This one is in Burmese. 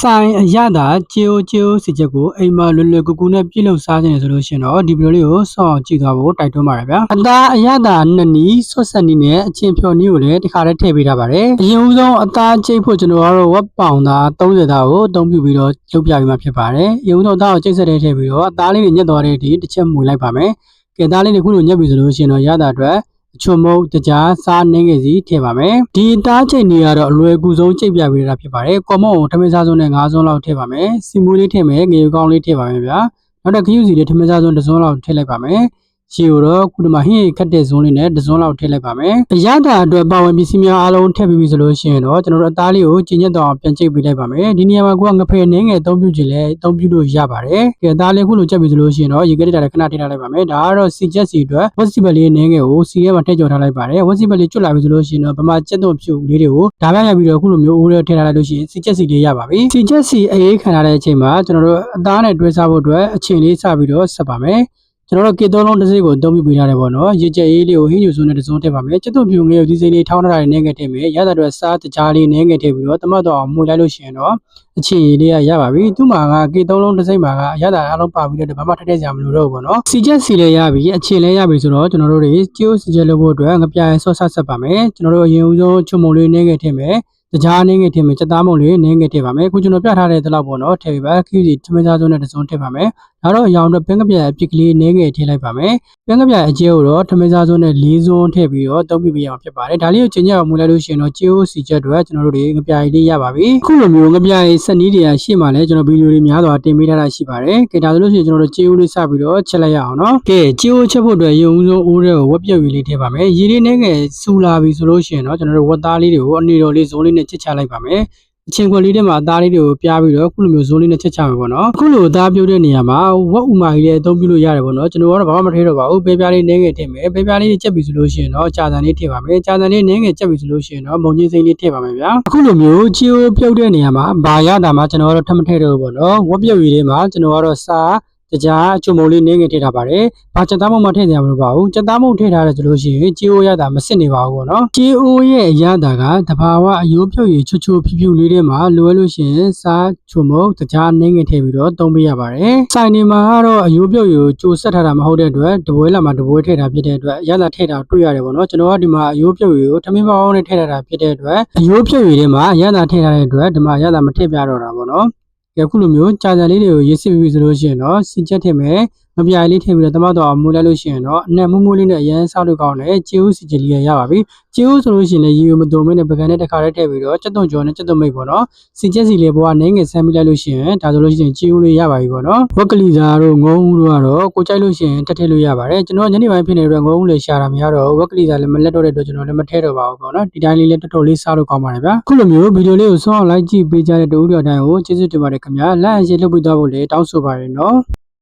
ဆိုင်အရသာကျိုးစီချက်ကိုအိမ်မှာလွယ်လွယ်ကူကူနဲ့ပြုလုပ်စားခြင်းဆိုလို့ရှိရင်တော့ဒီဗီဒီယိုလေးကိုစောင့်ကြည့်သွားဖို့တိုက်တွန်းပါတယ်ဗျာအသားအရသာနှစ်နီးဆွတ်ဆက်နီးနဲ့အချင်းဖြော်နီးကိုလည်းတစ်ခါတည်းထည့်ပေးထားပါတယ်အရင်ဦးဆုံးအသားကျိတ်ဖို့ကျွန်တော်ကတော့ဝက်ပေါင်သား30သားကိုအသုံးပြုပြီးတော့လုပ်ပြပြီးမှဖြစ်ပါတယ်အရင်ဦးဆုံးအသားကိုကျိတ်ဆက်တဲ့ထည့်ပြီးတော့အသားလေးတွေညက်သွားတဲ့အထိတစ်ချက်မှွေလိုက်ပါမယ်ကဲသားလေးတွေခုလိုညက်ပြီဆိုလို့ရှိရင်တော့ရတာအတွက်အချွတ်မုတ်တကြားစားနှင်းငယ်စီထည့်ပါမယ်ဒီအသားချိတ်နေရတော့အလွယ်ကူဆုံးချိတ်ပြပေးတာဖြစ်ပါတယ်ကော်မုံကိုထမင်းစားစုံနဲ့5စုံလောက်ထည့်ပါမယ်စီမူလေးထည့်မယ်ငရုတ်ကောင်းလေးထည့်ပါမယ်ဗျာနောက်တော့ခရူးစီလေးထမင်းစားစုံတစ်စုံလောက်ထည့်လိုက်ပါမယ်ရှီကိုတော့ခုဒီမှာဟင်းခက်တဲ့ဇုံးလေးနဲ့တစ်စုံလောက်ထည့်လိုက်ပါမယ်အရသာအတွက်ပါဝင်ပစ္စည်းများအားလုံးထည့်ပြီးပြီဆိုလို့ရှိရင်တော့ကျွန်တော်တို့အသားလေးကိုကျဉ်ညက်တော့ပြန်ချိတ်ပေးလိုက်ပါမယ်ဒီနေရာမှာကိုကငဖယ်နှင်းငယ်အသုံးပြုခြင်းလဲအသုံးပြုလို့ရပါတယ်ကဲအသားလေးခုလိုချက်ပြီဆိုလို့ရှိရင်တော့ရေခဲတက်တာခဏထည့်ထားလိုက်ပါမယ်ဒါကတော့စီချက်စီအတွက်ဝက်စီဘက်လေးနှင်းငယ်ကိုစီရဲမှာထည့်ကြော်ထားလိုက်ပါတယ်ဝက်စီဘက်လေးကျွတ်လာပြီဆိုလို့ရှိရင်တော့ဗမာကျက်သွန်ဖြူလေးတွေကိုဒါပြရပြီးတော့ခုလိုမျိုးအိုးလေးထည့်ထားလိုက်လို့ရှိရင်စီချက်စီလေးရပါပြီစီချက်စီအေးခံထားတဲ့အချိန်မှာကျွန်တော်တို့အသားနဲ့တွဲစားဖို့အတွက်အချိန်လေးစပြီးတော့ဆက်ပါမယ်ကျွန်တော်တို့ကေသုံးလုံးတစ်စိတ်ကိုအသုံးပြုပေးထားတယ်ပေါ့နော်ရေကြက်အေးလေးကိုဟင်းညူစုံနဲ့တစ်စုံထည့်ပါမယ်ကျက်သွန်ဖြူငယ်ဒီစိမ်းလေးထောင်းထားတာနဲ့ငယ်ထည့်မယ်ရတဲ့အတွက်စားတကြားလေးနဲ့ငယ်ထည့်ပြီးတော့တမတ်တော့မှုလိုက်လို့ရှိရင်တော့အချင်းရည်လေးရပါပြီသူ့မှာကကေသုံးလုံးတစ်စိတ်မှာကအရသာအားလုံးပါပြီးတော့ဘာမှထည့်ထည့်စရာမလိုတော့ဘူးပေါ့နော်စီချက်စီလေးရပြီအချင်းလေးရပြီဆိုတော့ကျွန်တော်တို့တွေကျိုးစီချက်လုပ်ဖို့အတွက်ငပြိုင်ဆော့ဆက်ပါမယ်ကျွန်တော်တို့အရင်ဦးဆုံးချုံမုံလေးနဲ့ငယ်ထည့်မယ်တကြားနေငယ်ထည့်မယ်စက်သားမုံလေးနေငယ်ထည့်ပါမယ်ခုကျွန်တော်ပြထားတဲ့တလောက်ပေါ့နော်ထည့်ပြီးပါခီးစီထမင်းစားစုံနဲ့တစ်စုံထည့်ပါမယ်ဒါတော့အရောင်အတွက်ပင်းကပြအပြစ်ကလေးနေငယ်ထည့်လိုက်ပါမယ်ပင်းကပြအကျဲကိုတော့ထမင်းစားစုံနဲ့၄စုံထည့်ပြီးတော့တုံးပြပေးရအောင်ဖြစ်ပါတယ်ဒါလေးကိုကျဉ်ညက်အောင်မူလိုက်လို့ရှိရင်တော့ကျိုးစီချက်တွေကျွန်တော်တို့တွေငပြိုင်လေးရပါပြီခုလိုမျိုးငပြိုင်စက်နီးတွေကရှေ့မှာလည်းကျွန်တော်ဗီဒီယိုတွေများစွာတင်ပေးထားတာရှိပါတယ်ကဲဒါဆိုလို့ရှိရင်ကျွန်တော်တို့ကျိုးလေးစပြီးတော့ချက်လိုက်ရအောင်နော်ကဲကျိုးချက်ဖို့အတွက်ရုံဦးဆုံးအိုးတွေကိုဝက်ပြုတ်ရေးလေးထည့်ပါမယ်ရေလေးနေငယ်စူလာပြီဆိုလို့ရှိရင်တော့ကျွန်တော်တို့ဝက်သားလေးတွေကိုအနေတော်လေးဇုံးလေးနဲ့ချစ်ချလိုက်ပါမယ်အချင်းခွက်လေးထဲမှာအသားလေးတွေကိုပြားပြီးတော့ခုလိုမျိုးဇုံးလေးနဲ့ချက်ချမယ်ပေါ့နော်အခုလိုအသားပြုတ်တဲ့နေရာမှာဝက်ဥမာကြီးလည်းအသုံးပြုလို့ရတယ်ပေါ့နော်ကျွန်တော်ကတော့ဘာမှမထည့်တော့ပါဘူးပဲပြားလေးနင်းငယ်ထည့်မယ်ပဲပြားလေးချက်ပြီဆိုလို့ရှိရင်တော့ကြာတန်လေးထည့်ပါမယ်ကြာတန်လေးနင်းငယ်ချက်ပြီဆိုလို့ရှိရင်တော့မုံကြီးစိမ့်လေးထည့်ပါမယ်ဗျာအခုလိုမျိုးချီယိုပြုတ်တဲ့နေရာမှာဘာရတာမှကျွန်တော်ကတော့ထပ်မထည့်တော့ဘူးပေါ့နော်ဝက်ပြုတ်ရည်ထဲမှာကျွန်တော်ကတော့စားတကြားအချုံမုံလေးနင်းငယ်ထည့်ထားပါတယ်။ဘာချက်သားမုံမထည့်ကြမလို့ပါဘူး။ချက်သားမုံထည့်ထားတယ်ဆိုလို့ရှိရင်ជីအိုရတာမစစ်နေပါဘူးပေါ့နော်။ជីအိုရဲ့အရသာကတဘာဝအယိုးပြုတ်ရည်ချွတ်ချွတ်ဖြူဖြူလေးထဲမှာလွယ်လို့ရှိရင်စားချုံမုံတကြားနင်းငယ်ထည့်ပြီးတော့သုံးပေးရပါတယ်။ဆိုင်နေမှာကတော့အယိုးပြုတ်ရည်ကိုကြိုဆက်ထားတာမဟုတ်တဲ့အတွက်တပွဲလာမှာတပွဲထည့်တာဖြစ်တဲ့အတွက်အရသာထည့်တာတွေ့ရတယ်ပေါ့နော်။ကျွန်တော်ကဒီမှာအယိုးပြုတ်ရည်ကိုထမင်းပေါင်းနဲ့ထည့်ထားတာဖြစ်တဲ့အတွက်အယိုးပြုတ်ရည်ထဲမှာအရသာထည့်ထားတဲ့အတွက်ဒီမှာအရသာမထည့်ပြတော့တာပေါ့နော်။အခုလိုမျိုးကြာကြာလေးတွေကိုရေးစစ်ပြီးဆိုလို့ရှိရင်တော့စီချက်ထည့်မယ်မပြိုင်လေးထည့်ပြီးတော့တမတ်တော်မူလိုက်လို့ရှိရင်တော့အနက်မူးမူးလေးနဲ့အရန်စားလို့ကောင်းတယ်ကျိုးစီချီလေးရပါပြီကျိုးဆိုလို့ရှိရင်လည်းရေမတုံမင်းနဲ့ပကံနဲ့တစ်ခါတည်းထည့်ပြီးတော့ချက်သွန်ကြော်နဲ့ချက်သွန်မိတ်ပေါ့နော်စီချက်စီလေးဘဝနိုင်ငယ်ဆမ်းပြီးလိုက်လို့ရှိရင်ဒါဆိုလို့ရှိရင်ကျိုးလေးရပါပြီပေါ့နော်ဝက်ကလီစာတို့ငုံဦးတို့ကတော့ကိုကြိုက်လို့ရှိရင်တက်ထည့်လို့ရပါတယ်ကျွန်တော်ညနေပိုင်းဖြစ်နေတဲ့ငုံဦးလေးရှာတာမရတော့ဝက်ကလီစာလည်းမလက်တော့တဲ့အတွက်ကျွန်တော်လည်းမထည့်တော့ပါဘူးပေါ့နော်ဒီတိုင်းလေးလည်းတော်တော်လေးစားလို့ကောင်းပါတယ်ဗျာခုလိုမျိုးဗီဒီယိုလေးကိုဆုံးအောင်လိုက်ကြည့်ပေးကြတဲ့တူတူအတိုင်းကိုကျေးဇူးတင်ပါတယ်ခင်ဗျာလက်အရေးလုပ်ပြီးသွားဖို့လည်းတောင်းဆိုပါတယ်နော်